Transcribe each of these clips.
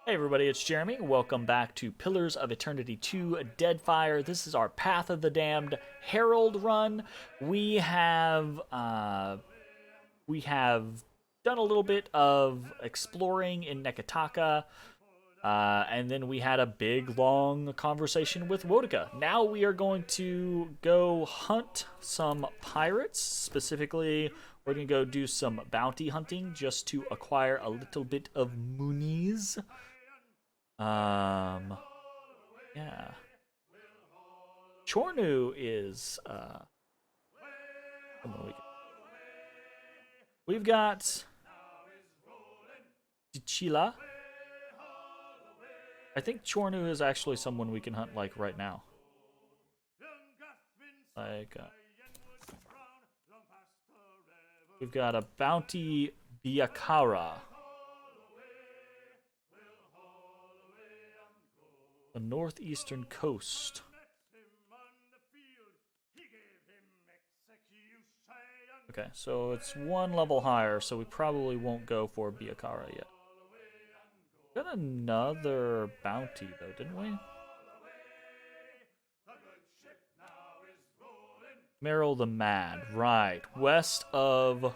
Hey everybody, it's Jeremy. Welcome back to Pillars of Eternity 2 Deadfire. This is our Path of the Damned Herald run. We have done a little bit of exploring in Nekataka, and then we had a big long conversation with Wodika. Now we are going to go hunt some pirates. Specifically, we're going to go do some bounty hunting just to acquire a little bit of moonies. Yeah. Chornu is, come on, we've got Dichila. I think Chornu is actually someone we can hunt, like, right now. Like, we've got a bounty Biakara. The northeastern coast. Okay, so it's one level higher, so we probably won't go for Biakara yet. Got another bounty, though, didn't we? Merrill the Mad, right. West of...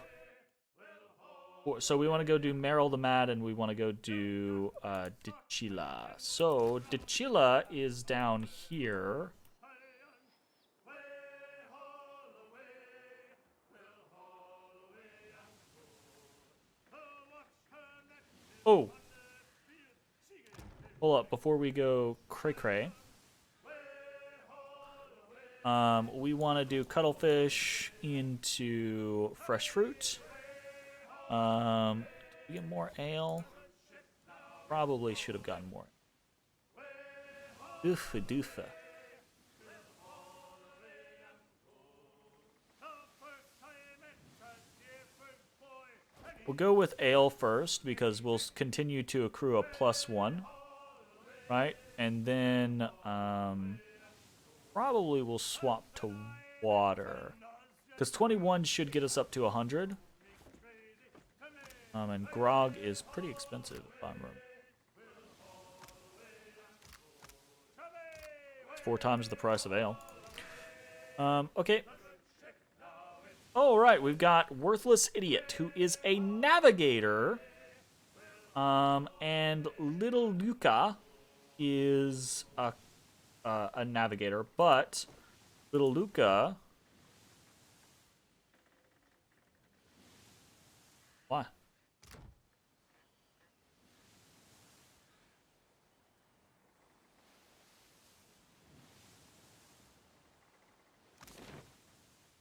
So we want to go do Merrill the Mad, and we want to go do Dichila. So Dichila is down here. Oh! Hold up, before we go cray-cray. We want to do cuttlefish into fresh fruit. Do we get more ale? Probably should have gotten more. Oofa doofa. We'll go with ale first because we'll continue to accrue a +1, right? And then probably we'll swap to water because 21 should get us up to 100. And grog is pretty expensive, if I'm remembering. It's 4 times the price of ale. Okay. Oh, right, we've got Worthless Idiot, who is a navigator. And Little Luca is a navigator, but Little Luca... Why?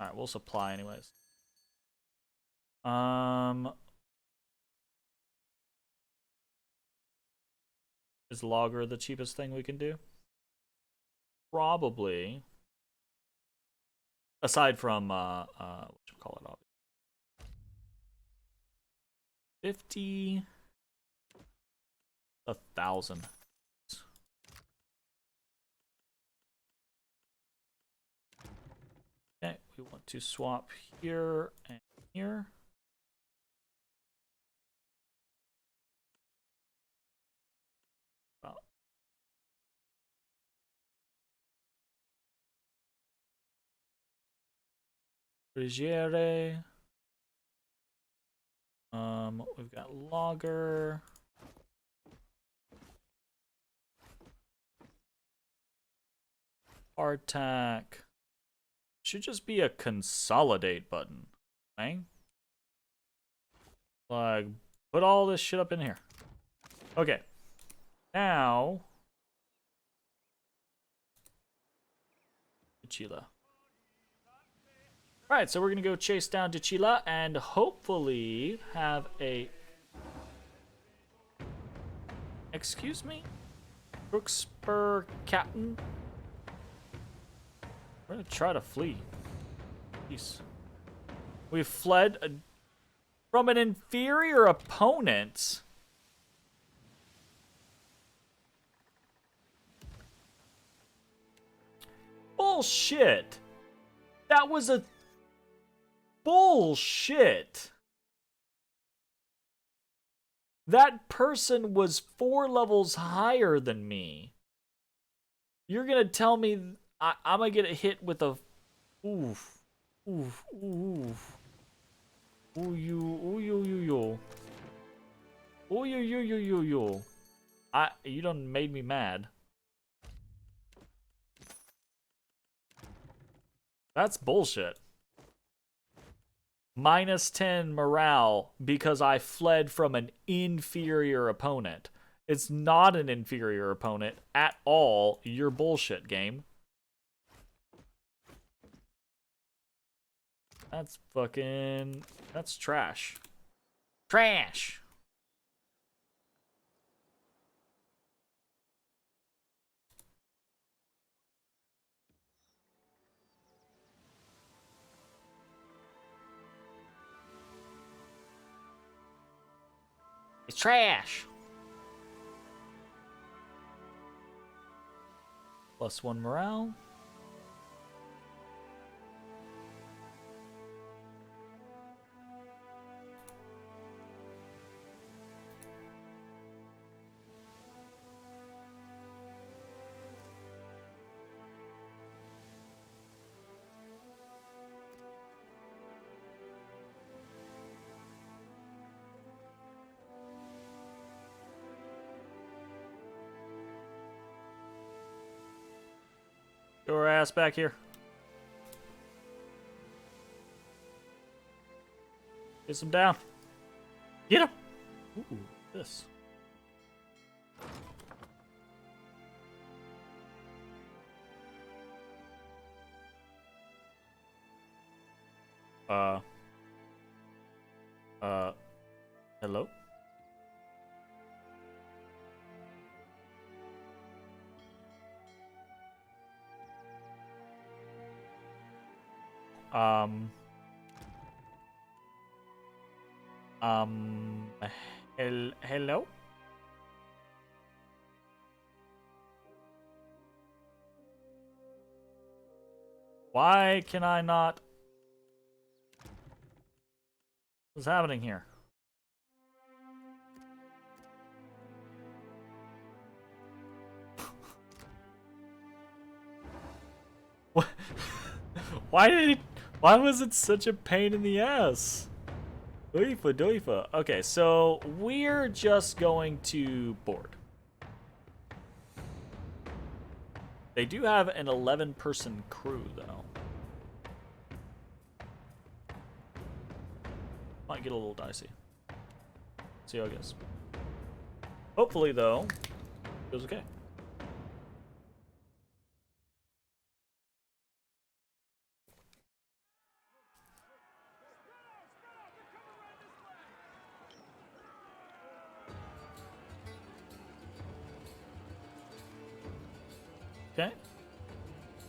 Alright, we'll supply anyways. Is logger the cheapest thing we can do? Probably. Aside from, what you call it, obviously. 50... 1,000. Okay, we want to swap here and here. Well, Rigiere. We've got logger. Hardtack. Should just be a consolidate button, right? Like, put all this shit up in here. Okay. Now, Dichila. Alright, so we're gonna go chase down Dichila and hopefully have a... Excuse me? Brookspur Captain? We're gonna try to flee. Peace. We've fled from an inferior opponent. Bullshit. That was a bullshit. That person was 4 levels higher than me. You're gonna tell me I'm gonna get hit with a... Oof. Oof. Oof. Ooh, you. Ooh, you. Ooh, you. You done made me mad. That's bullshit. -10 morale because I fled from an inferior opponent. It's not an inferior opponent at all. You're bullshit, game. That's fucking... That's trash. Trash! It's trash! +1 morale. Your ass back here. Get him down. Get him! Ooh, this. Hello? Hello? Why can I not? What's happening here? What? Why was it such a pain in the ass? Doifa. Okay, so we're just going to board. They do have an 11-person crew, though. Might get a little dicey. See how it goes. Hopefully, though, it goes okay. Okay.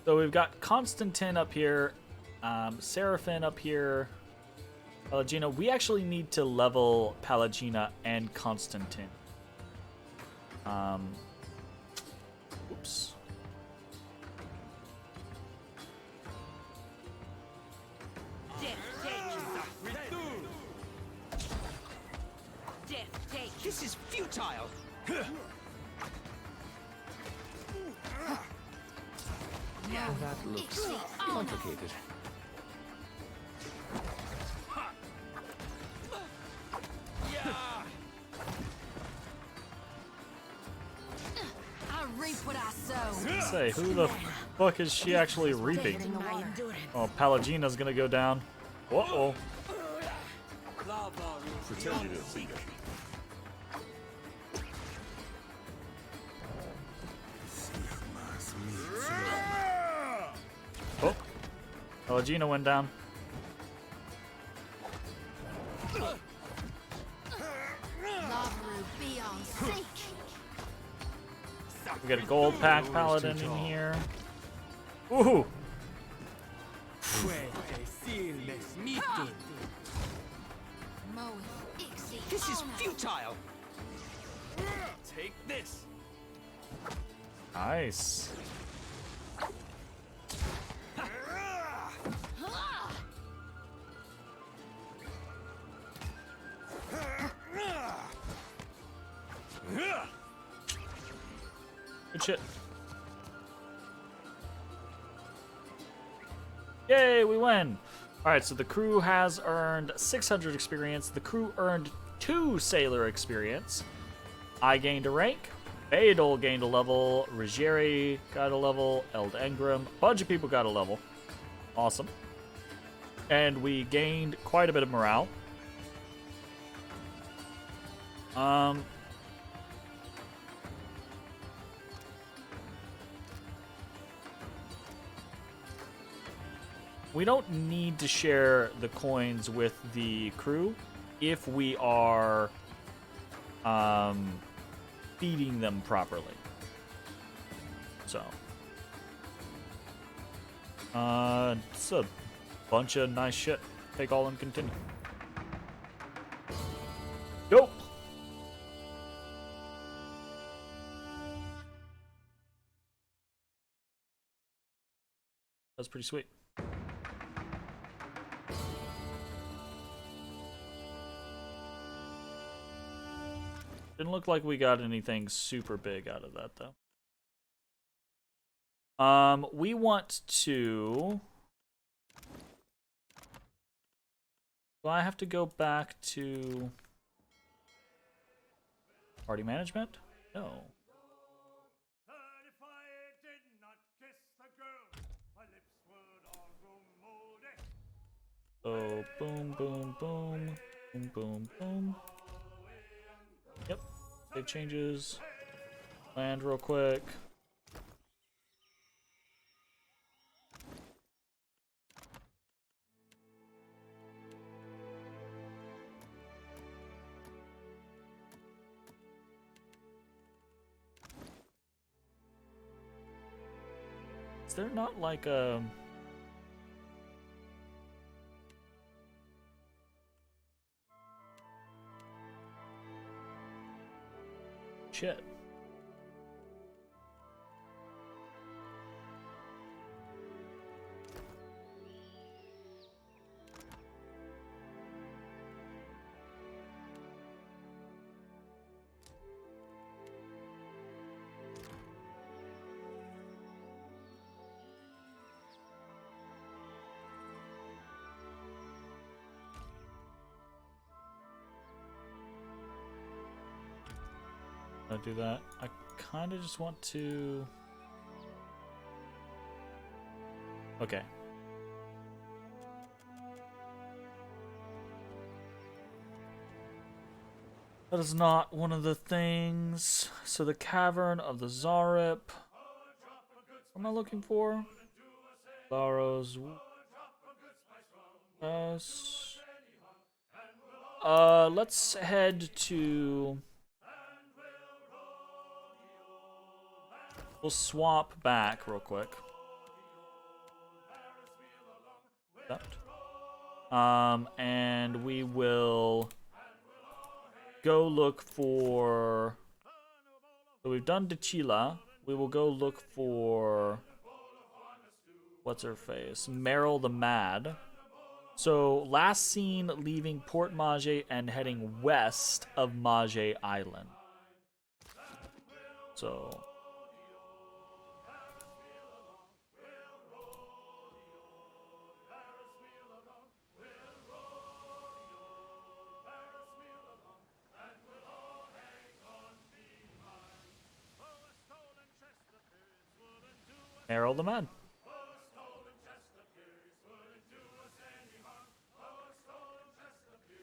So we've got Constantine up here, Seraphin up here, Palagina. We actually need to level Palagina and Constantine. Oops. This is futile. That looks complicated. I reap what I sow. Say, who the fuck is she actually reaping? Oh, Palagina's gonna go down. Uh-oh. Pretend you didn't see that. Oh, Palagina went down. We got a gold pack paladin in here. Ooh. This is futile. Take this. Nice. good shit. Yay, we win! Alright, so the crew has earned 600 experience. The crew earned 2 sailor experience. I gained a rank. Baedol gained a level. Ruggieri got a level. Eld Engram. A bunch of people got a level. Awesome. And we gained quite a bit of morale. We don't need to share the coins with the crew if we are feeding them properly. So, it's a bunch of nice shit. Take all and continue. Go! That's pretty sweet. Didn't look like we got anything super big out of that, though. We want to... Do I have to go back to... Party management? No. Oh, boom, boom, boom. Boom, boom, boom. Yep. Big changes. Land real quick. Is there not like a... Shit. I'll do that. I kind of just want to... Okay. That is not one of the things. So the Cavern of the Zarip. What am I looking for? Laros. Yes. Let's head to... We'll swap back real quick. And we will go look for... So we've done Dachila. We will go look for... What's her face? Meryl the Mad. So last seen leaving Port Mage and heading west of Mage Island. So... Herald the Man.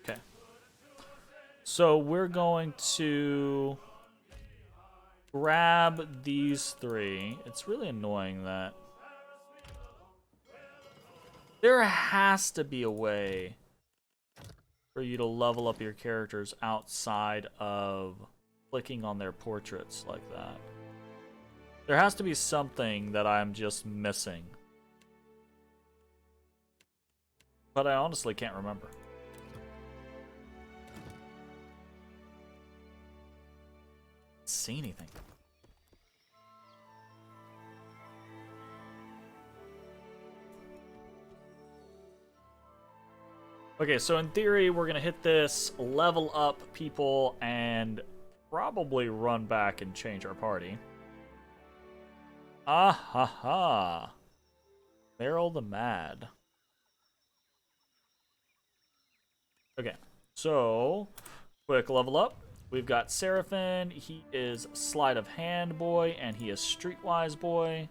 Okay. So we're going to grab these 3. It's really annoying that there has to be a way for you to level up your characters outside of clicking on their portraits like that. There has to be something that I'm just missing. But I honestly can't remember. See anything? Okay, so in theory, we're gonna hit this, level up people, and probably run back and change our party. Ah ha ha. Meryl the Mad. Okay, so quick level up. We've got Seraphin. He is Sleight of Hand boy, and he is Streetwise boy.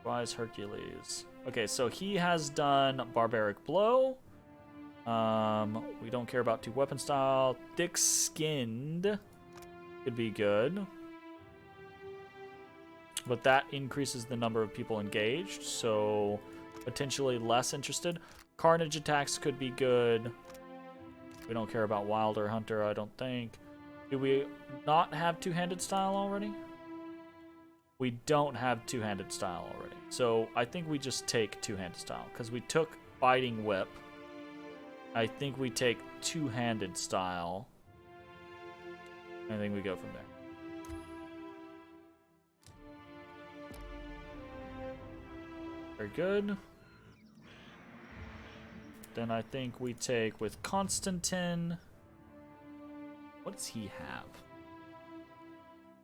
Wise Hercules. Okay, so he has done Barbaric Blow. We don't care about 2 weapon style. Thick Skinned could be good, but that increases the number of people engaged, so potentially less interested. Carnage attacks could be good. We don't care about Wild or Hunter, I don't think. Do we not have two-handed style already? We don't have two-handed style already. So I think we just take two-handed style, because we took Biting Whip. I think we take two-handed style. I think we go from there. Very good. Then I think we take with Constantine. What does he have?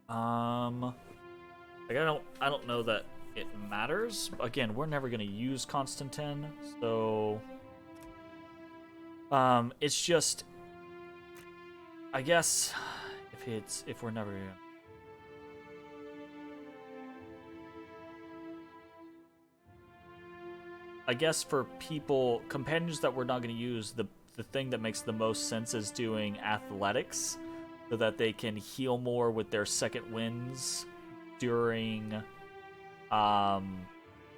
Like I don't know that it matters. If we're never gonna use Constantine, so it's just, I guess, if we're never gonna. I guess for people, companions that we're not going to use, the thing that makes the most sense is doing athletics, so that they can heal more with their second winds during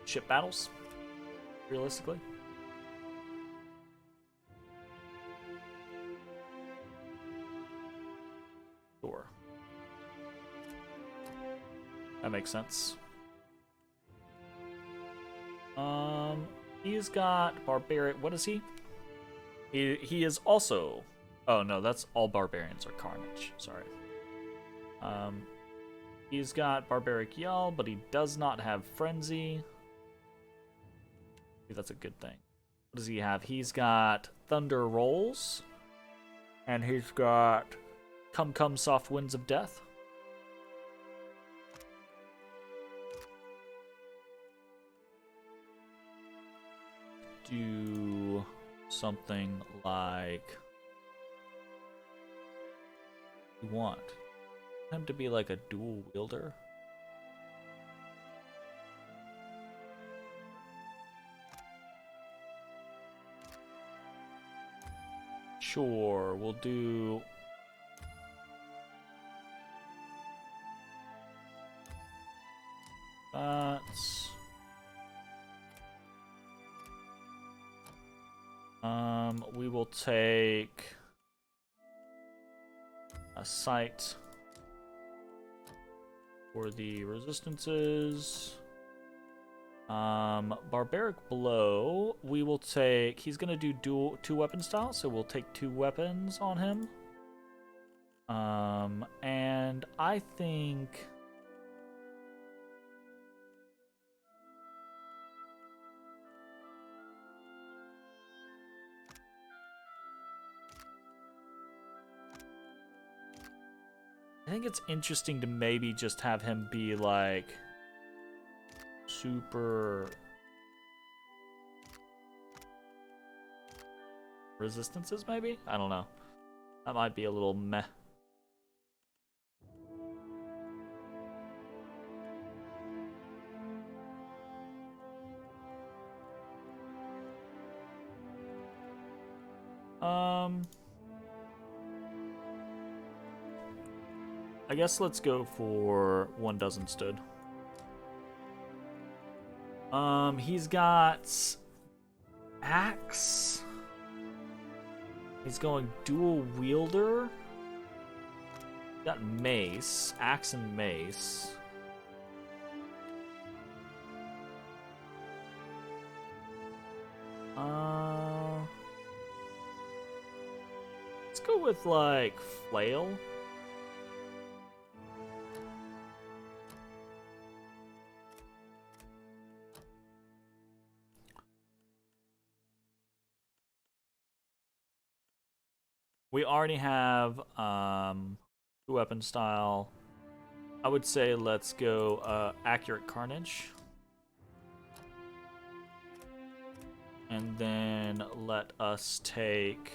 ship battles, realistically. Sure. That makes sense. He's got barbaric. What is he? He is also. Oh no, that's all barbarians are Carnage. Sorry. He's got barbaric yell, but he does not have frenzy. Maybe that's a good thing. What does he have? He's got thunder rolls, and he's got come soft winds of death. Do something like you want him to be like a dual wielder. Sure, we'll do that's we will take a sight for the resistances. Barbaric Blow, we will take, he's gonna do two weapon style, so we'll take 2 weapons on him. And I think it's interesting to maybe just have him be like super resistances, maybe? I don't know. That might be a little meh. I guess let's go for 1 dozen stood. He's got axe. He's going dual wielder. Got mace, axe and mace. Let's go with like flail. We already have 2 weapon style. I would say let's go accurate carnage. And then let us take...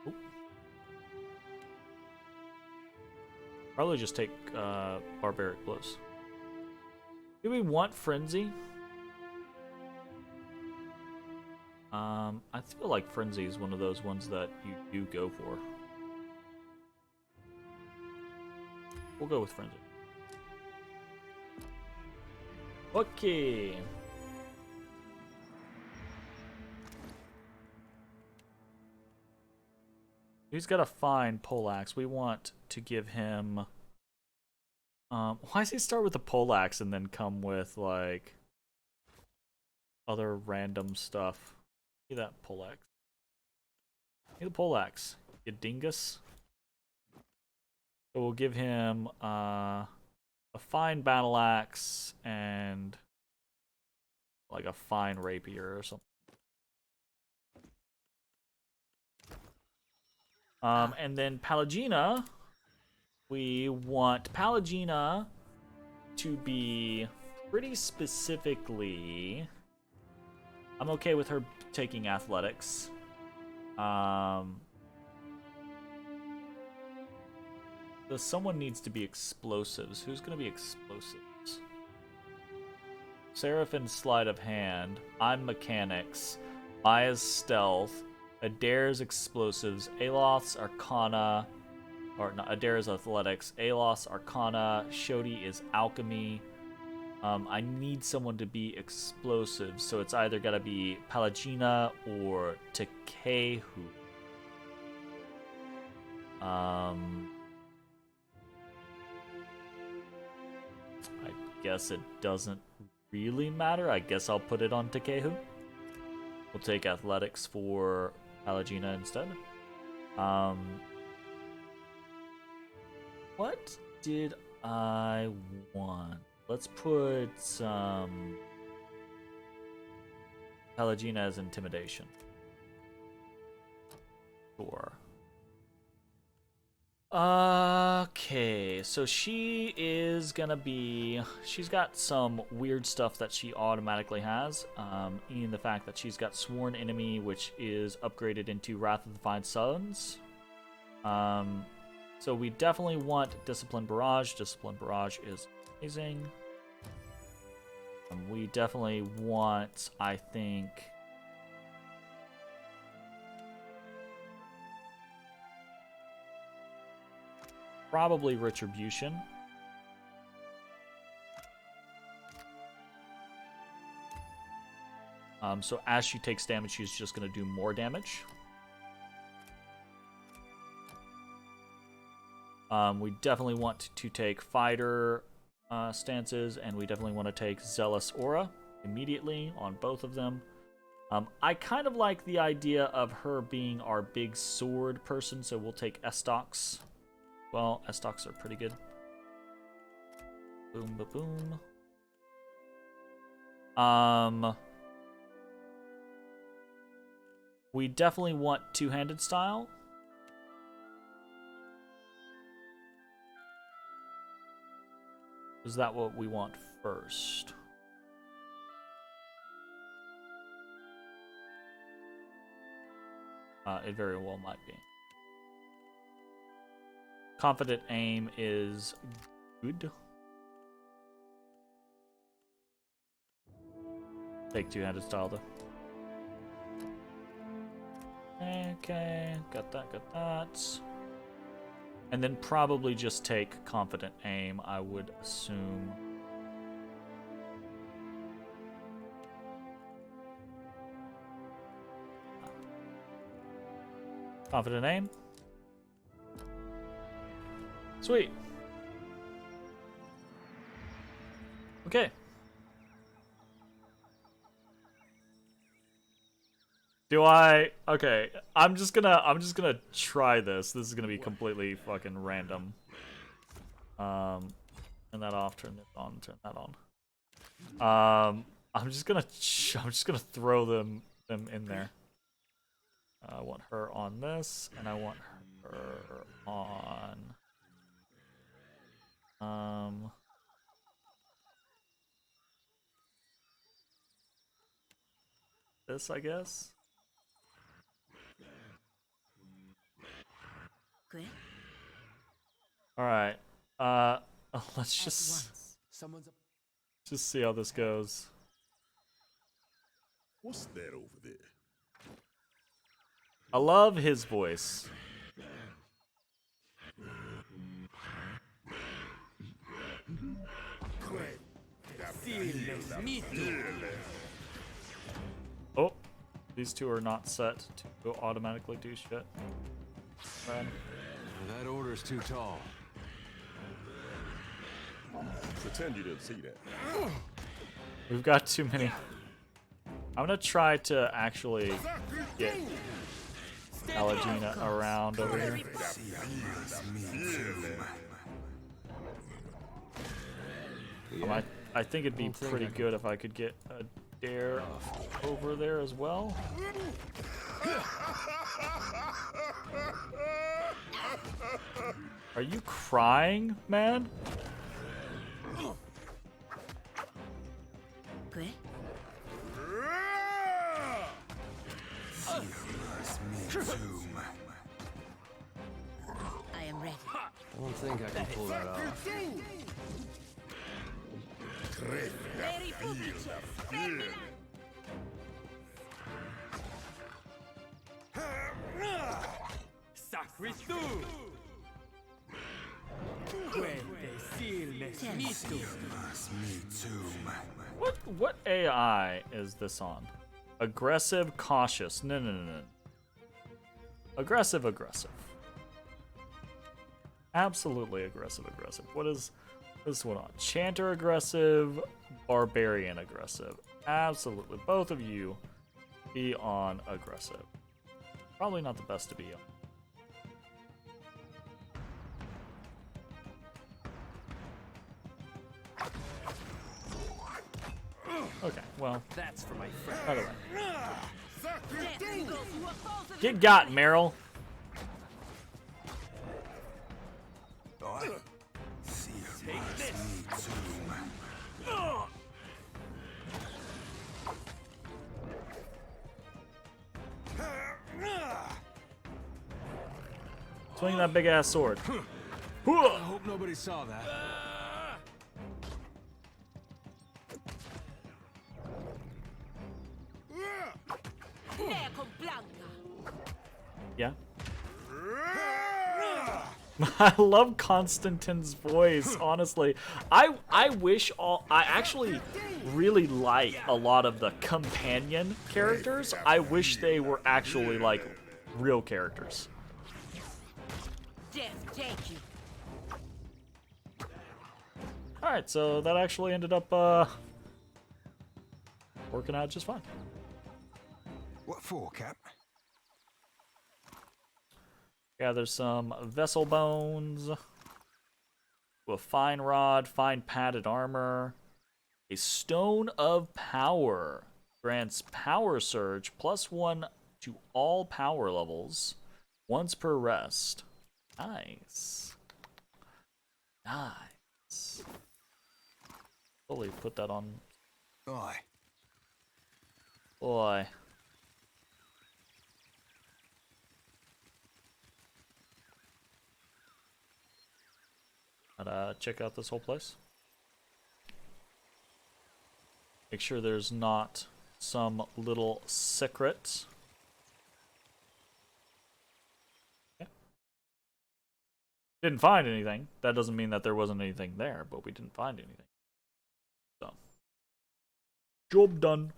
Oop. Probably just take barbaric blows. Do we want frenzy? I feel like frenzy is one of those ones that you do go for. We'll go with frenzy. Okay. He's got a fine poleaxe. We want to give him... why does he start with a poleaxe and then come with, like, other random stuff? Give me that poleaxe. Give me the poleaxe, you dingus. So we'll give him a fine battle axe and like a fine rapier or something. And then Pallegina, we want Pallegina to be pretty specifically... I'm okay with her taking athletics. Someone needs to be explosives. Who's going to be explosives? Seraphin sleight of hand. I'm mechanics. Maya's stealth. Adair's explosives. Aloth's arcana. Or not, Adair's athletics. Aloth's arcana. Shodi is alchemy. I need someone to be explosive, so it's either gotta be Pallegina or Takehu. I guess it doesn't really matter. I guess I'll put it on Takehu. We'll take athletics for Pallegina instead. What did I want? Let's put Pallegina as intimidation. Sure. Okay, so she is gonna be... She's got some weird stuff that she automatically has. In the fact that she's got Sworn Enemy, which is upgraded into Wrath of the Fine Suns. So we definitely want Discipline Barrage. Discipline Barrage is amazing. We definitely want, I think... Probably Retribution. So as she takes damage, she's just going to do more damage. We definitely want to take Fighter stances, and we definitely want to take Zealous Aura immediately on both of them. I kind of like the idea of her being our big sword person, so we'll take Estox. Well, Estox are pretty good. Boom, ba-boom. We definitely want two-handed style. Is that what we want first? It very well might be. Confident aim is good. Take two-handed style though. Okay, got that. And then probably just take confident aim, I would assume. Confident aim. Sweet. Okay. Do I? Okay, I'm just gonna try this. This is gonna be completely fucking random. Turn that off. Turn this on. Turn that on. I'm just gonna throw them in there. I want her on this, and I want her on this, I guess. Good. All right. Let's just see how this goes. What's that over there? I love his voice. Oh, these two are not set to go automatically do shit. That order's too tall. Pretend you didn't see that. We've got too many. I'm gonna try to actually get Alagina around over here. I think it'd be pretty good if I could get a dare over there as well. Are you crying, man? Good. I am ready. I don't think I can pull that off. Very public. Sacristu! What AI is this on? Aggressive, cautious. No. Aggressive. Absolutely aggressive. What is this one on? Chanter aggressive, barbarian aggressive. Absolutely. Both of you be on aggressive. Probably not the best to be on. Okay, well, That's for my friend. by the way. Get got, Meryl. Take this. Swing that big ass sword. I hope nobody saw that. Yeah. I love Constantine's voice, honestly. I actually really like a lot of the companion characters. I wish they were actually like real characters. Death take you. Alright, so that actually ended up working out just fine. What for, Cap? Yeah, there's some vessel bones, a fine rod, fine padded armor, a stone of power grants power surge +1 to all power levels once per rest. Nice. Totally put that on. Aye. Boy. Check out this whole place. Make sure there's not some little secret. Okay. Didn't find anything. That doesn't mean that there wasn't anything there, but we didn't find anything. So, job done.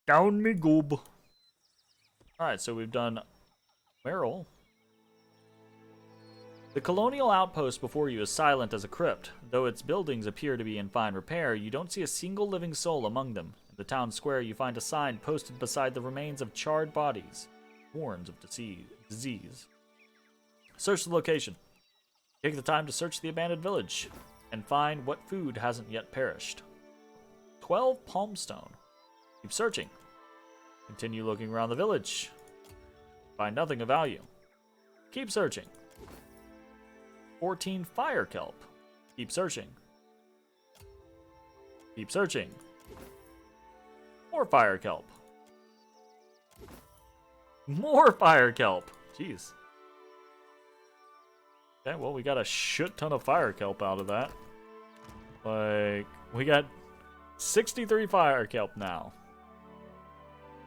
Down me goob. Alright, so we've done Meryl. The colonial outpost before you is silent as a crypt. Though its buildings appear to be in fine repair, you don't see a single living soul among them. In the town square, you find a sign posted beside the remains of charred bodies, warns of disease. Search the location. Take the time to search the abandoned village and find what food hasn't yet perished. 12 palmstone. Keep searching. Continue looking around the village. Find nothing of value. Keep searching. 14 fire kelp. Keep searching. Keep searching. More fire kelp. More fire kelp. Jeez. Okay, well, we got a shit ton of fire kelp out of that. Like, we got 63 fire kelp now.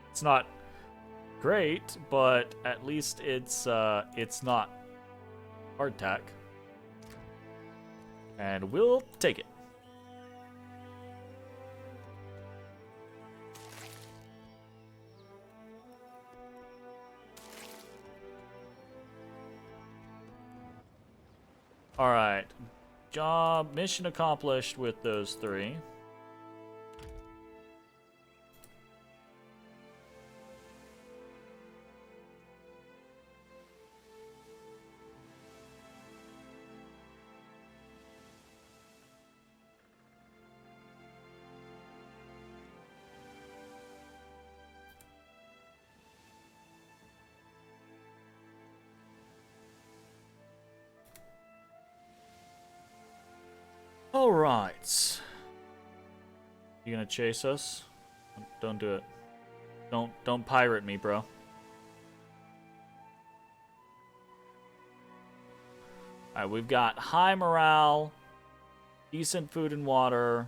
It's not great, but at least it's not hardtack. And we'll take it. Alright. Job, mission accomplished with those 3. All right. You gonna chase us? Don't do it. Don't pirate me, bro. Alright, we've got high morale, decent food and water.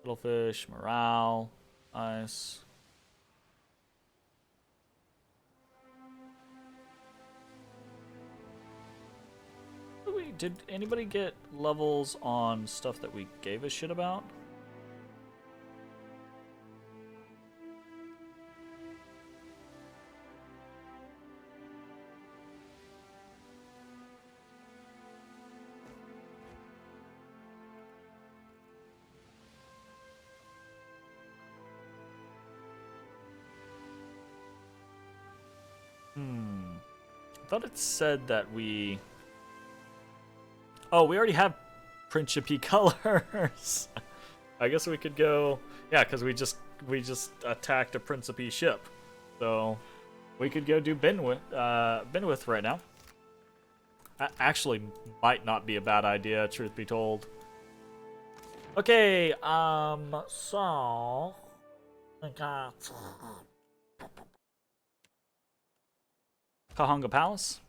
Little fish, morale, nice. Did anybody get levels on stuff that we gave a shit about? I thought it said that we... Oh, we already have Principe colors. I guess we could go... Yeah, because we just attacked a Principe ship. So, we could go do Benwith right now. Actually, might not be a bad idea, truth be told. Okay, so... I got... Kahanga Palace.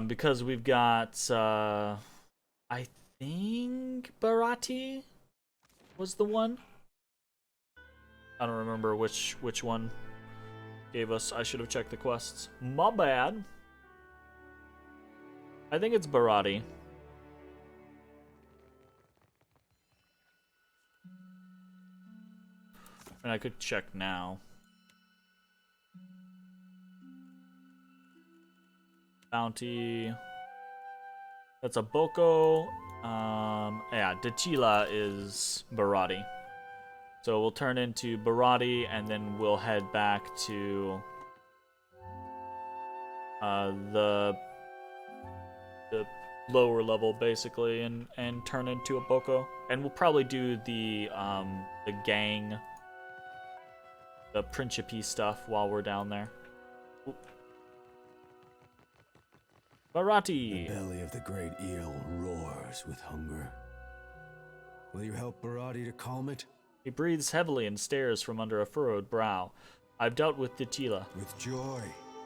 Because we've got, I think Berath was the one. I don't remember which one gave us. I should have checked the quests. My bad. I think it's Berath. And I could check now. Bounty. That's a Boko. Yeah, Dachila is Berath. So we'll turn into Berath and then we'll head back to the lower level basically and turn into a Boko. And we'll probably do the gang, the Principe stuff while we're down there. Oop. Berath. The belly of the great eel roars with hunger. Will you help Berath to calm it? He breathes heavily and stares from under a furrowed brow. I've dealt with Dachila. With joy,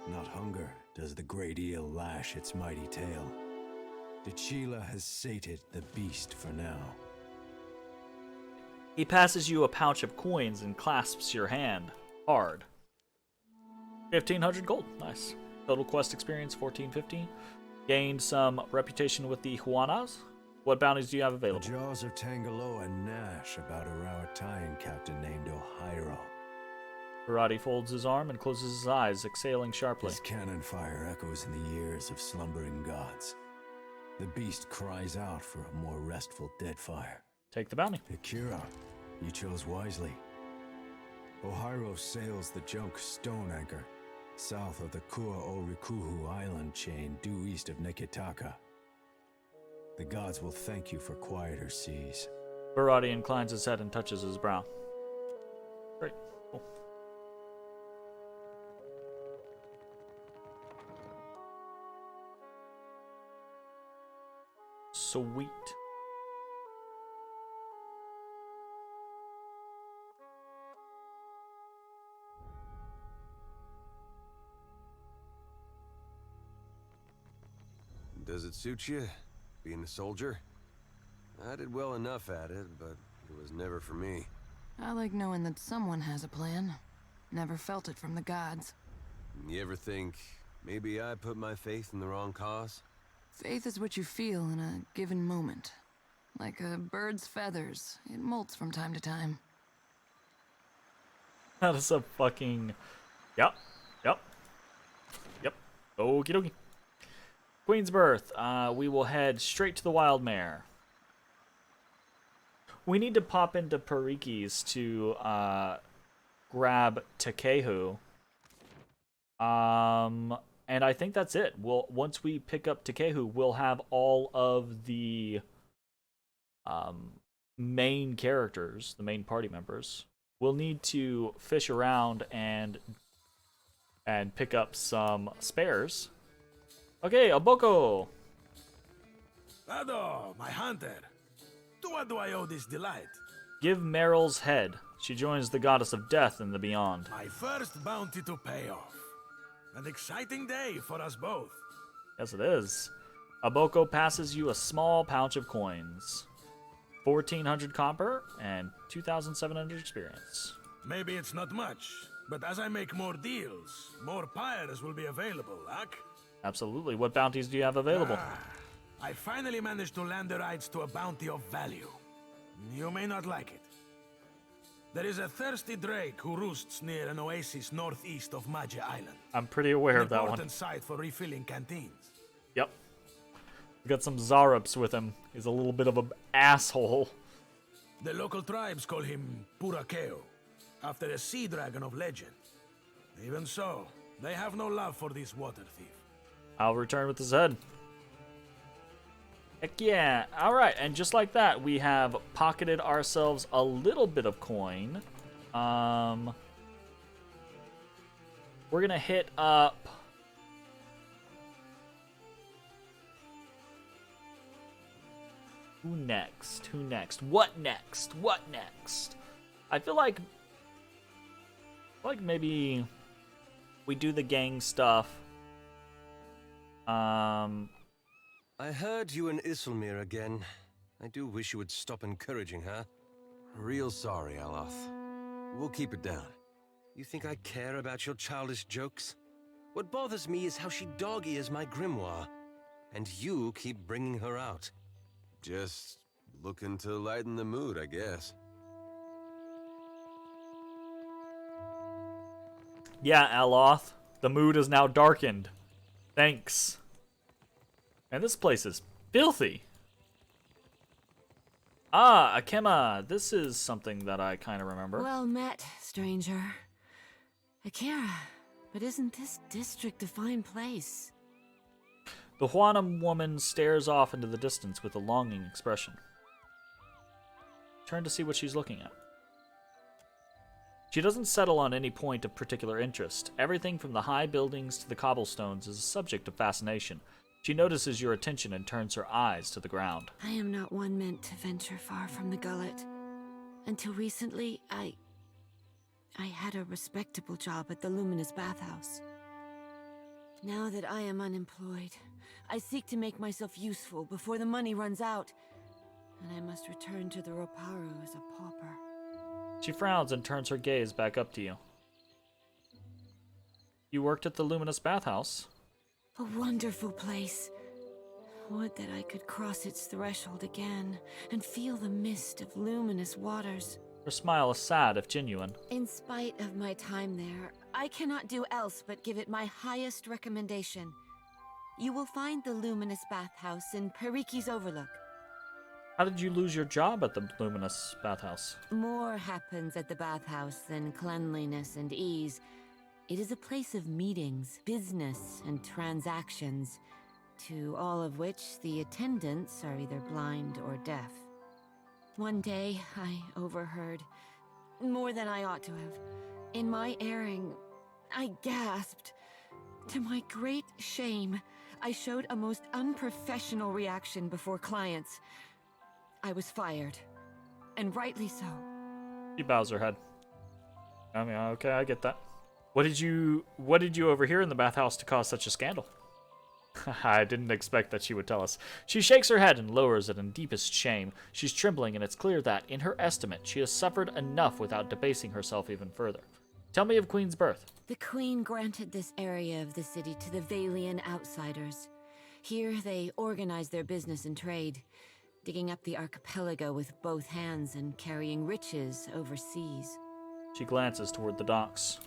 not hunger, does the great eel lash its mighty tail. Dachila has sated the beast for now. He passes you a pouch of coins and clasps your hand hard. 1,500 gold. Nice. Total quest experience 1450. Gained some reputation with the Huanas. What bounties do you have available? The jaws of Tangaloa gnash about a Rauatine captain named Ohiro. Berath folds his arm and closes his eyes, exhaling sharply. His cannon fire echoes in the ears of slumbering gods. The beast cries out for a more restful Deadfire. Take the bounty. Akira, you chose wisely. Ohiro sails the junk Stone Anchor, south of the Kua o Rikuhu island chain due east of Nekitaka. The gods will thank you for quieter seas. Berath inclines his head and touches his brow. Great. Cool. Sweet. Does it suit you, being a soldier? I did well enough at it, but it was never for me. I like knowing that someone has a plan. Never felt it from the gods. You ever think, maybe I put my faith in the wrong cause? Faith is what you feel in a given moment. Like a bird's feathers, it molts from time to time. That is a fucking... Yep. Okie dokie. Queen's Birth. We will head straight to the Wild Mare. We need to pop into Periki's to grab Takehu. And I think that's it. Once we pick up Takehu, we'll have all of the main characters, the main party members. We'll need to fish around and pick up some spares. Okay, Aboko. Ado, my hunter. To what do I owe this delight? Give Meryl's head. She joins the goddess of death in the beyond. My first bounty to pay off. An exciting day for us both. Yes, it is. Aboko passes you a small pouch of coins. 1,400 copper and 2,700 experience. Maybe it's not much, but as I make more deals, more pyres will be available, Ak? Absolutely. What bounties do you have available? I finally managed to land the rights to a bounty of value. You may not like it. There is a thirsty drake who roosts near an oasis northeast of Magia Island. I'm pretty aware of that one. Important site for refilling canteens. Yep. We got some Zarups with him. He's a little bit of an asshole. The local tribes call him Purakeo, after a sea dragon of legend. Even so, they have no love for this water thief. I'll return with his head. Heck yeah. Alright, and just like that, we have pocketed ourselves a little bit of coin. We're gonna hit up... Who next? What next? I feel like maybe we do the gang stuff. I heard you and Isilmir again. I do wish you would stop encouraging her. Real sorry, Aloth. We'll keep it down. You think I care about your childish jokes? What bothers me is how she dog-ears my grimoire. And you keep bringing her out. Just looking to lighten the mood, I guess. Yeah, Aloth. The mood is now darkened. Thanks. And this place is filthy. Ah, Akema. This is something that I kind of remember. Well met, stranger. Akira, but isn't this district a fine place? The Huanam woman stares off into the distance with a longing expression. Turn to see what she's looking at. She doesn't settle on any point of particular interest. Everything from the high buildings to the cobblestones is a subject of fascination. She notices your attention and turns her eyes to the ground. I am not one meant to venture far from the gullet. Until recently, I had a respectable job at the Luminous Bathhouse. Now that I am unemployed, I seek to make myself useful before the money runs out, and I must return to the Roparu as a pauper. She frowns and turns her gaze back up to you. You worked at the Luminous Bathhouse? A wonderful place. Would that I could cross its threshold again and feel the mist of luminous waters. Her smile is sad if genuine. In spite of my time there, I cannot do else but give it my highest recommendation. You will find the Luminous Bathhouse in Periki's Overlook. How did you lose your job at the Luminous Bathhouse? More happens at the bathhouse than cleanliness and ease. It is a place of meetings, business, and transactions. to all of which the attendants are either blind or deaf. One day, I overheard, more than I ought to have. In my erring, I gasped. To my great shame, I showed a most unprofessional reaction before clients. I was fired, and rightly so. She bows her head. I mean, okay, I get that. What did you overhear in the bathhouse to cause such a scandal? I didn't expect that she would tell us. She shakes her head and lowers it in deepest shame. She's trembling, and it's clear that, in her estimate, she has suffered enough without debasing herself even further. Tell me of Queen's birth. The Queen granted this area of the city to the Valian outsiders. Here they organize their business and trade, digging up the archipelago with both hands and carrying riches overseas. She glances toward the docks.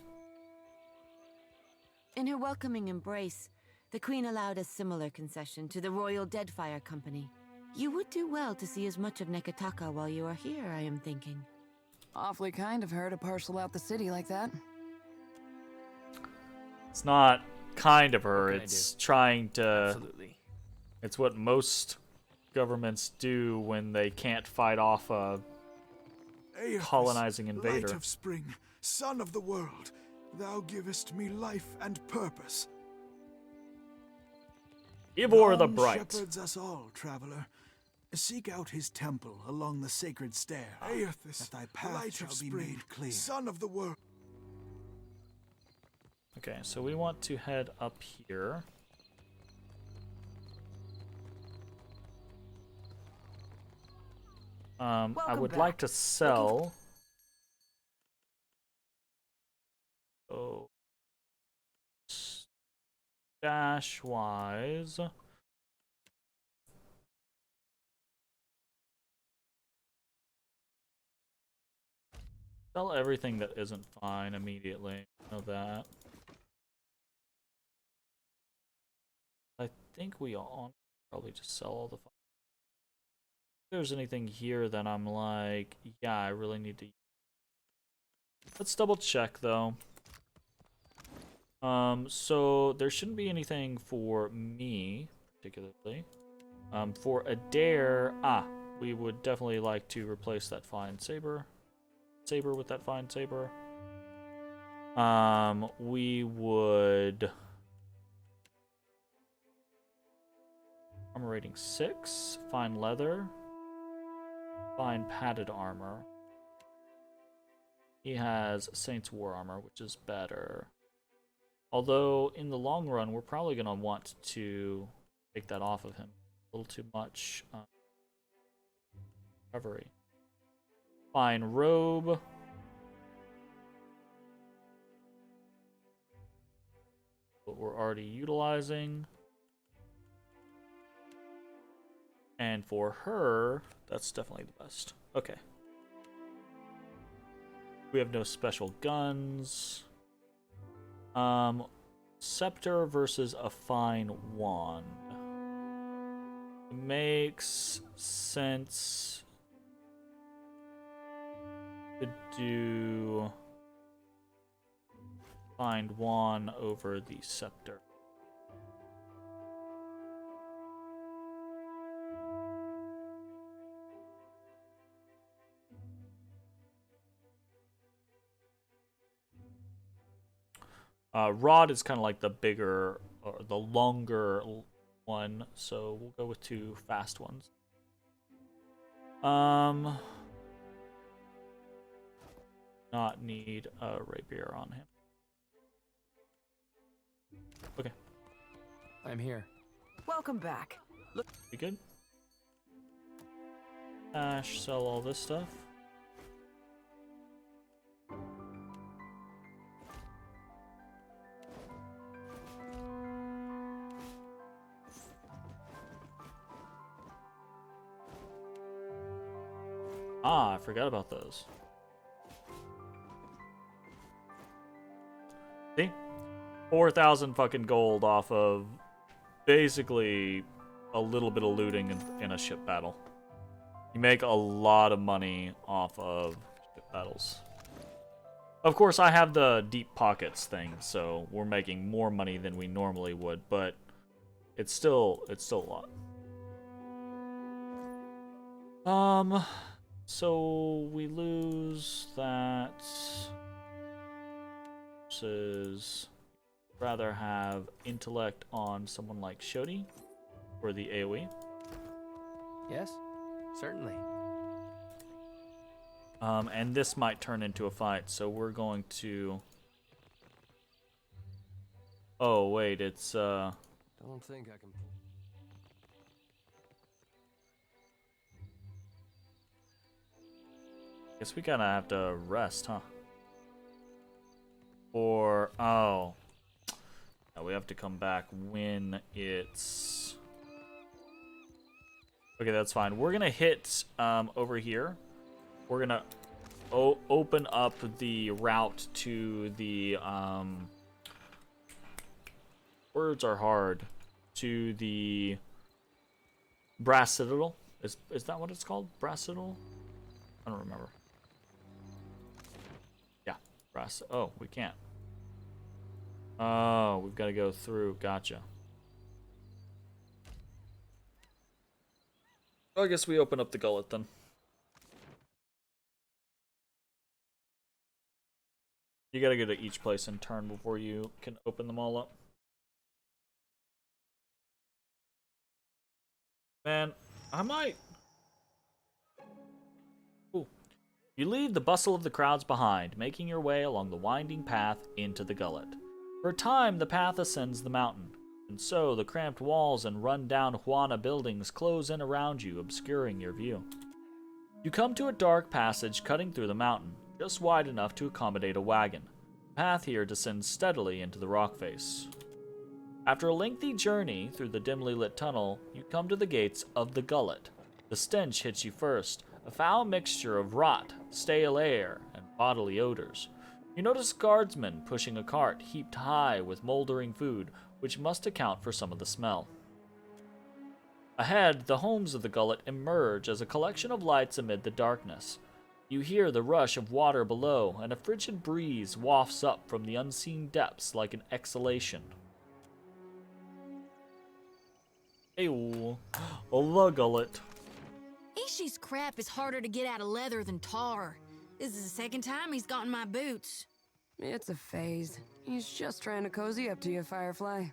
In her welcoming embrace, the Queen allowed a similar concession to the Royal Deadfire Company. You would do well to see as much of Nekataka while you are here, I am thinking. Awfully kind of her to parcel out the city like that. It's not kind of her, it's trying to... Absolutely. It's what most governments do when they can't fight off a colonizing invader. Light of spring, sun of the world, thou givest me life and purpose. Ivor the Dawn Bright. shepherds us all, traveler. Seek out his temple along the sacred stair, that thy path shall be made clear. Son of the world. Okay, so we want to head up here. I would like to sell. Oh, dash wise. Sell everything that isn't fine immediately. Know that. I think we all probably just sell all the fine. If there's anything here that I'm like, yeah, I really need to. Let's double check though. So there shouldn't be anything for me particularly. For Adair, we would definitely like to replace that fine saber with that fine saber. We would armor rating 6, fine leather, fine padded armor. He has Saint's War armor, which is better. Although in the long run, we're probably gonna want to take that off of him. A little too much recovery. Fine robe. What we're already utilizing. And for her, that's definitely the best. Okay. We have no special guns. Scepter versus a fine wand. It makes sense to do fine wand over the scepter. Rod is kind of like the bigger, or the longer one, so we'll go with 2 fast ones. Not need a rapier on him. Okay. I'm here. Welcome back. We good? Ash, sell all this stuff. I forgot about those. See? 4,000 fucking gold off of basically a little bit of looting in a ship battle. You make a lot of money off of ship battles. Of course, I have the deep pockets thing, so we're making more money than we normally would, but it's still a lot. So we lose that. Versus, rather have intellect on someone like Shodi for the AoE. Yes, certainly. And this might turn into a fight, so we're going to. Oh wait, it's Don't think I can. Guess we kinda have to rest, huh? Or oh, no, we have to come back when it's. Okay, that's fine. We're gonna hit over here. We're gonna open up the route to the words are hard, to the Brass Citadel. Is that what it's called? Brass Citadel? I don't remember. Yeah, Brass. Oh, we can't. Oh, we've got to go through. Gotcha. Well, I guess we open up the gullet then. You gotta go to each place in turn before you can open them all up. Man, I might. Ooh. You leave the bustle of the crowds behind, making your way along the winding path into the gullet. For a time, the path ascends the mountain, and so the cramped walls and run-down Juana buildings close in around you, obscuring your view. You come to a dark passage cutting through the mountain, just wide enough to accommodate a wagon. The path here descends steadily into the rock face. After a lengthy journey through the dimly lit tunnel, you come to the gates of the gullet. The stench hits you first, a foul mixture of rot, stale air, and bodily odors. You notice guardsmen pushing a cart heaped high with moldering food, which must account for some of the smell. Ahead, the homes of the gullet emerge as a collection of lights amid the darkness. You hear the rush of water below, and a frigid breeze wafts up from the unseen depths like an exhalation. Ew. The gullet. Ishi's crap is harder to get out of leather than tar. This is the second time he's gotten my boots. It's a phase. He's just trying to cozy up to you, Firefly.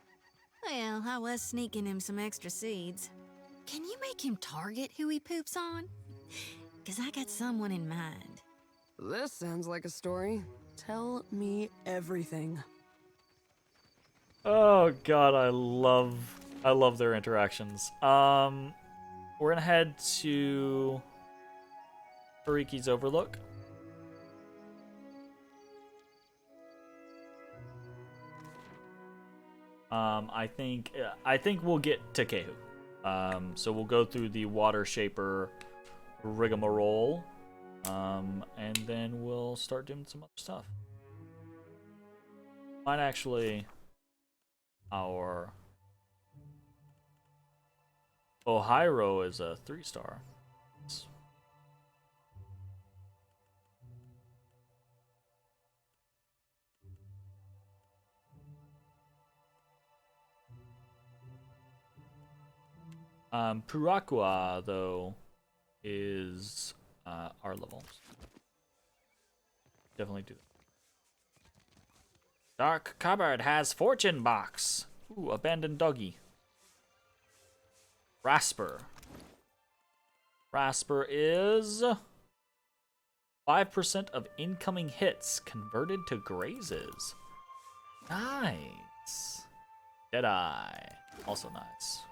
Well, I was sneaking him some extra seeds. Can you make him target who he poops on? 'Cause I got someone in mind. This sounds like a story. Tell me everything. Oh god, I love their interactions. We're gonna head to Hariki's Overlook. I think we'll get to Kehu. So we'll go through the Water Shaper rigmarole, and then we'll start doing some other stuff. Might actually our Ohiro is a 3-star. Purakua, though, is our level. Definitely do that. Dark Cupboard has Fortune Box. Ooh, Abandoned Doggy. Rasper. Rasper is 5% of incoming hits converted to grazes. Nice. Deadeye. Also nice.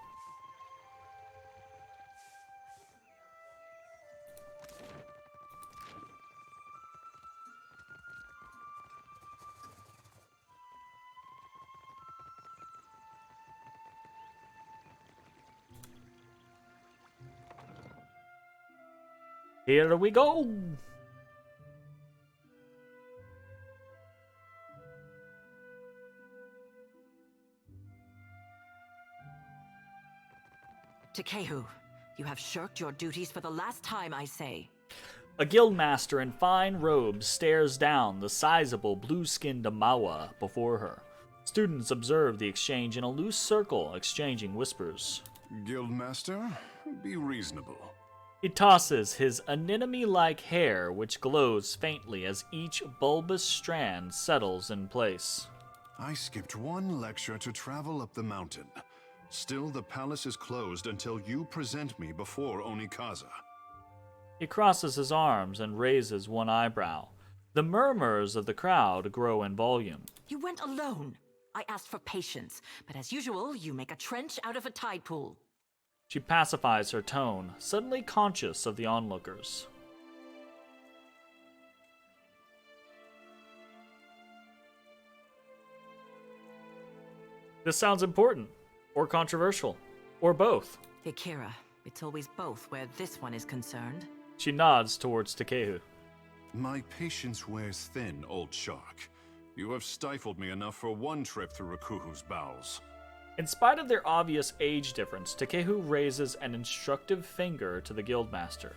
Here we go! Takehu, you have shirked your duties for the last time, I say. A guildmaster in fine robes stares down the sizable blue-skinned Amawa before her. Students observe the exchange in a loose circle, exchanging whispers. Guildmaster, be reasonable. He tosses his anemone-like hair, which glows faintly as each bulbous strand settles in place. I skipped one lecture to travel up the mountain. Still, the palace is closed until you present me before Onikaza. He crosses his arms and raises one eyebrow. The murmurs of the crowd grow in volume. You went alone. I asked for patience, but as usual, you make a trench out of a tide pool. She pacifies her tone, suddenly conscious of the onlookers. This sounds important, or controversial, or both. Akira, it's always both where this one is concerned. She nods towards Takehu. My patience wears thin, old shark. You have stifled me enough for one trip through Rakuhu's bowels. In spite of their obvious age difference, Takehu raises an instructive finger to the guildmaster.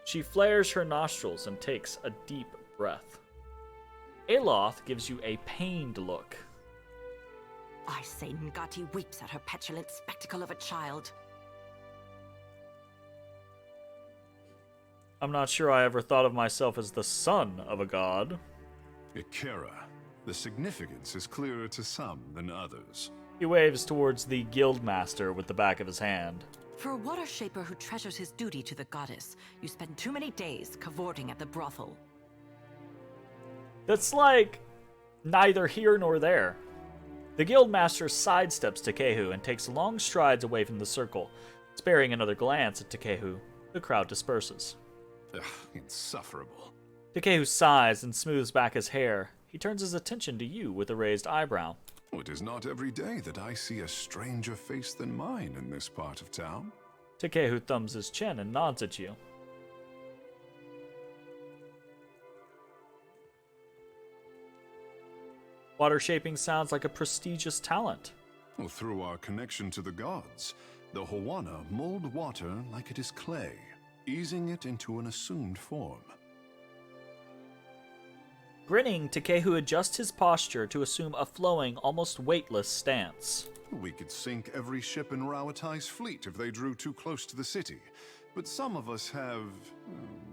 She flares her nostrils and takes a deep breath. Aloth gives you a pained look. I say Ngati weeps at her petulant spectacle of a child. I'm not sure I ever thought of myself as the son of a god. Akira, the significance is clearer to some than others. He waves towards the guildmaster with the back of his hand. For a water shaper who treasures his duty to the goddess, you spend too many days cavorting at the brothel. That's like neither here nor there. The guildmaster sidesteps Takehu and takes long strides away from the circle. Sparing another glance at Takehu, the crowd disperses. Ugh, insufferable. Takehu sighs and smooths back his hair. He turns his attention to you with a raised eyebrow. It is not every day that I see a stranger face than mine in this part of town. Takehu thumbs his chin and nods at you. Water shaping sounds like a prestigious talent. Well, through our connection to the gods, the Hawana mold water like it is clay, easing it into an assumed form. Grinning, Takehu adjusts his posture to assume a flowing, almost weightless stance. We could sink every ship in Rawatai's fleet if they drew too close to the city, but some of us have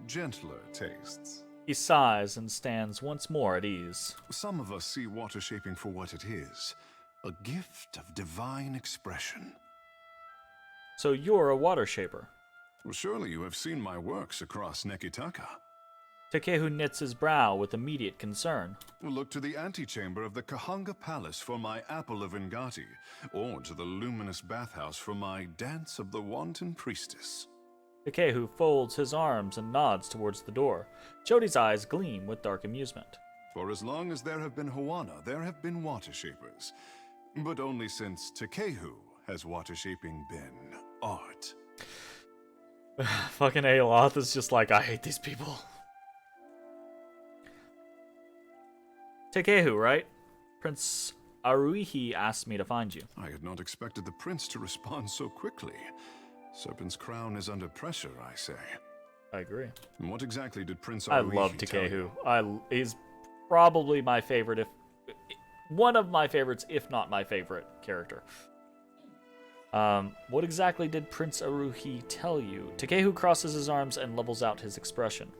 gentler tastes. He sighs and stands once more at ease. Some of us see water shaping for what it is, a gift of divine expression. So you're a water shaper? Well, surely you have seen my works across Nekitaka. Takehu knits his brow with immediate concern. Look to the antechamber of the Kahanga Palace for my Apple of Ngati, or to the luminous bathhouse for my Dance of the Wanton Priestess. Takehu folds his arms and nods towards the door. Chodi's eyes gleam with dark amusement. For as long as there have been Hawana, there have been water shapers. But only since Takehu has water shaping been art. Fucking Aloth is just like, I hate these people. Takehu, right? Prince Aruihi asked me to find you. I had not expected the prince to respond so quickly. Serpent's crown is under pressure, I say. I agree. And what exactly did Prince I Aruihi love tell you? Takehu. He's probably my favorite, if one of my favorites, if not my favorite character. What exactly did Prince Aruhi tell you? Takehu crosses his arms and levels out his expression.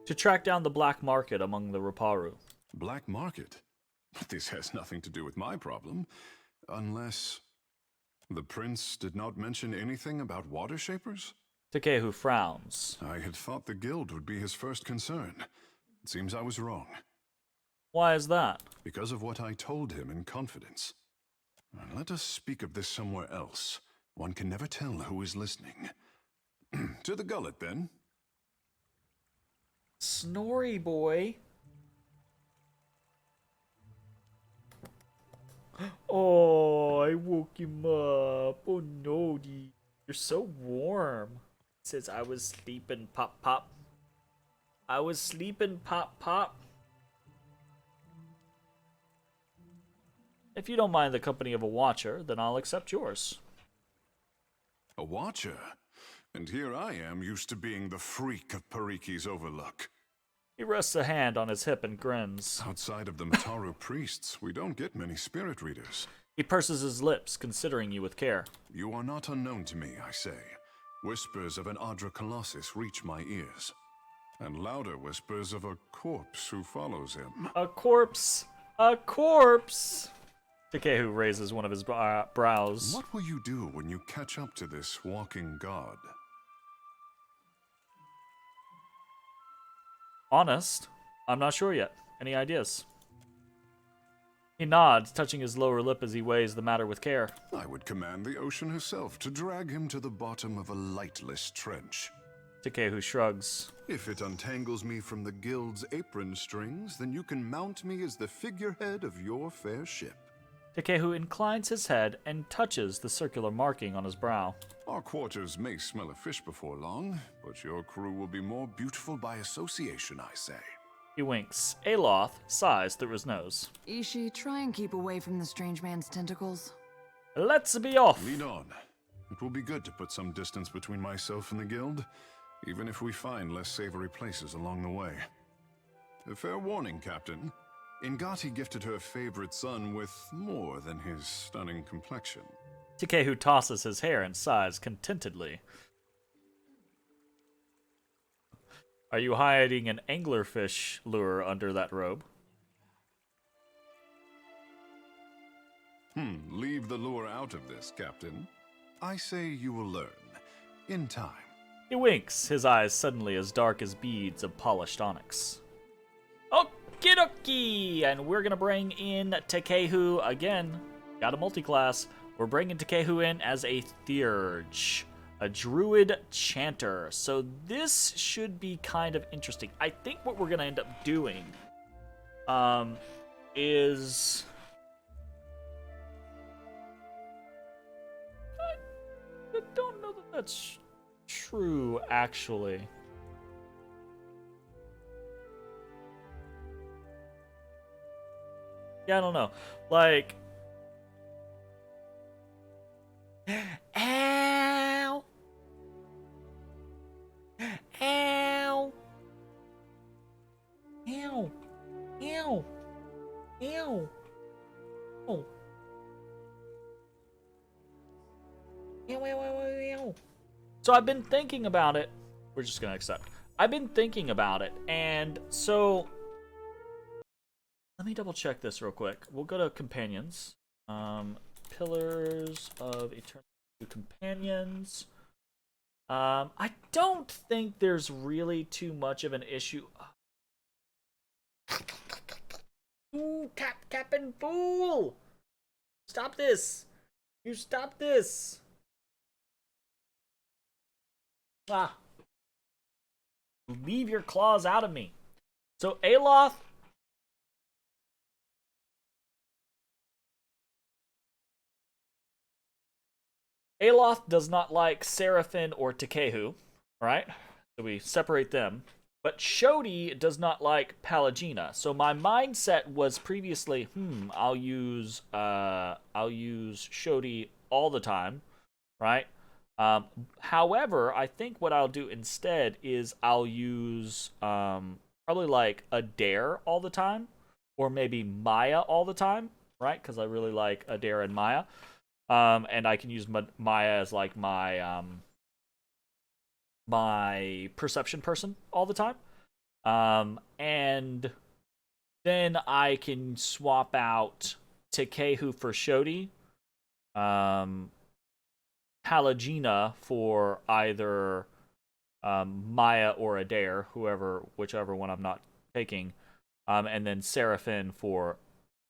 To track down the black market among the Raparu. Black market? This has nothing to do with my problem. Unless... the prince did not mention anything about water shapers? Takehu frowns. I had thought the guild would be his first concern. It seems I was wrong. Why is that? Because of what I told him in confidence. Let us speak of this somewhere else. One can never tell who is listening. To the gullet, then. Snorri boy. Oh, I woke him up. Oh no, you're so warm. It says I was sleeping, pop pop. I was sleeping, pop pop. If you don't mind the company of a watcher, then I'll accept yours. A watcher? And here I am, used to being the freak of Pariki's overlook. He rests a hand on his hip and grins. Outside of the Mataru priests, we don't get many spirit readers. He purses his lips, considering you with care. You are not unknown to me, I say. Whispers of an Adra Colossus reach my ears. And louder whispers of a corpse who follows him. A corpse! A corpse! Takehu raises one of his brows. What will you do when you catch up to this walking god? Honest, I'm not sure yet. Any ideas? He nods, touching his lower lip as he weighs the matter with care. I would command the ocean herself to drag him to the bottom of a lightless trench. Takehu shrugs. If it untangles me from the guild's apron strings, then you can mount me as the figurehead of your fair ship. Takehu inclines his head and touches the circular marking on his brow. Our quarters may smell of fish before long, but your crew will be more beautiful by association, I say. He winks. Aloth sighs through his nose. Ishi, try and keep away from the strange man's tentacles. Let's be off! Lead on. It will be good to put some distance between myself and the guild, even if we find less savory places along the way. A fair warning, Captain. Ingati gifted her favorite son with more than his stunning complexion. Takehu tosses his hair and sighs contentedly. Are you hiding an anglerfish lure under that robe? Leave the lure out of this, Captain. I say you will learn. In time. He winks, his eyes suddenly as dark as beads of polished onyx. Okie dokie! And we're gonna bring in Takehu again. Got a multi-class. We're bringing Takehu in as a Theurge, a druid chanter. So this should be kind of interesting. I think what we're gonna end up doing is... I don't know that that's true, actually. Yeah, I don't know. Like... Ow! Ow! Ow! Ow! Ow! Oh. So I've been thinking about it. We're just gonna accept. I've been thinking about it, and so let me double check this real quick. We'll go to companions. Pillars of Eternity companions. I don't think there's really too much of an issue. Ooh, Captain Fool! Stop this! You stop this! Ah. Leave your claws out of me. So Aloth. Aloth does not like Seraphim or Takehu, right? So we separate them. But Shodi does not like Palagina. So my mindset was previously, I'll use Shodi all the time, right? However, I think what I'll do instead is I'll use probably like Adair all the time, or maybe Maya all the time, right? Because I really like Adair and Maya. And I can use Maya as like my my perception person all the time. And then I can swap out Takehu for Shodi. Palagina for either Maya or Adair, whichever one I'm not taking, and then Seraphim for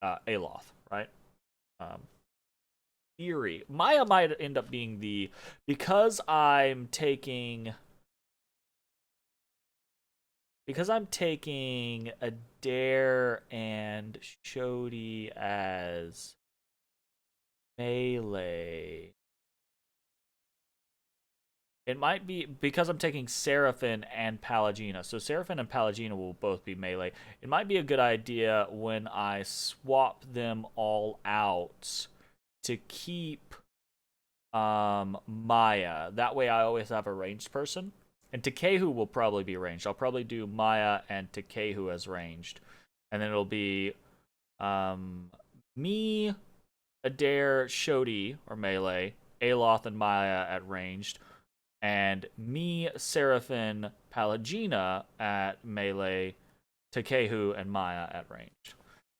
Aloth, right? Theory. Maya might end up being because I'm taking Adair and Shodi as melee. It might be because I'm taking Seraphim and Palagina. So Seraphim and Palagina will both be melee. It might be a good idea when I swap them all out to keep Maya. That way I always have a ranged person. And Takehu will probably be ranged. I'll probably do Maya and Takehu as ranged. And then it'll be me, Adair, Shodi, or melee, Aloth and Maya at ranged, and me, Seraphin, Palagina at melee, Takehu and Maya at ranged.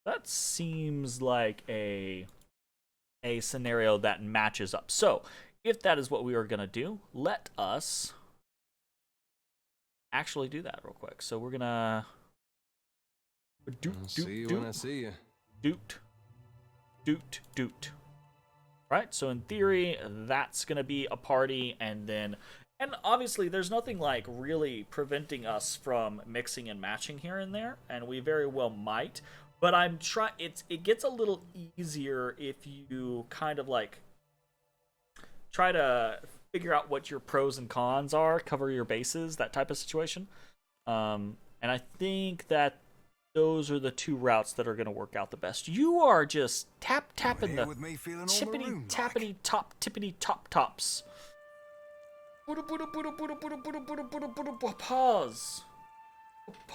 That seems like a scenario that matches up. So, if that is what we are going to do, let us actually do that real quick. So we're going to... I'll see you when I see you. Doot. Right, so in theory, that's going to be a party, and obviously there's nothing like really preventing us from mixing and matching here and there, and we very well might, but it gets a little easier if you kind of like try to figure out what your pros and cons are, cover your bases, that type of situation. And I think that those are the two routes that are going to work out the best. You are just tapping the tippity top tops.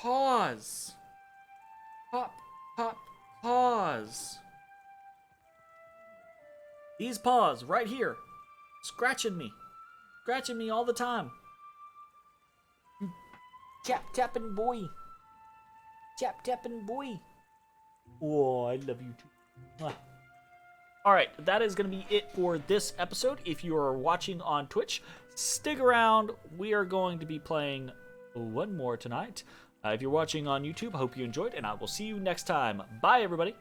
Pause. Pause. These paws right here, scratching me all the time. Tapping boy. Tapping boy. Oh, I love you too. Alright, that is going to be it for this episode. If you are watching on Twitch, stick around. We are going to be playing one more tonight. If you're watching on YouTube, I hope you enjoyed, and I will see you next time. Bye, everybody.